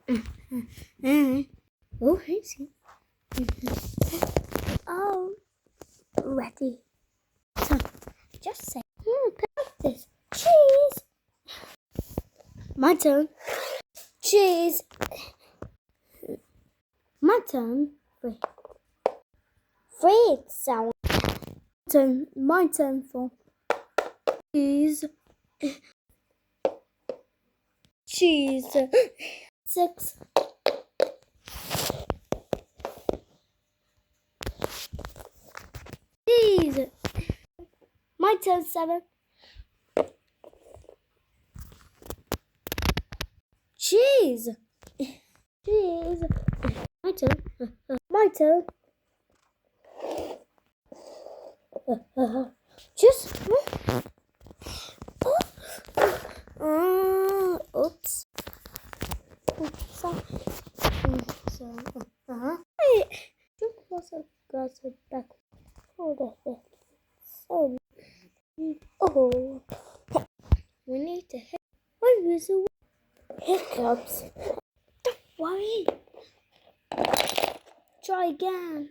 Oh, easy. Oh, ready. So, just say, practice. Cheese. My turn. Cheese. My turn. Three. Three sound. Turn. My turn for cheese. Cheese. Six. Cheese. My turn. Seven. Cheese. Cheese. My turn. My turn. Just. Oops. Hey, just was a glass of back. Oh, so. Oh, we need to hit. What is the hiccups? Don't worry. Try again.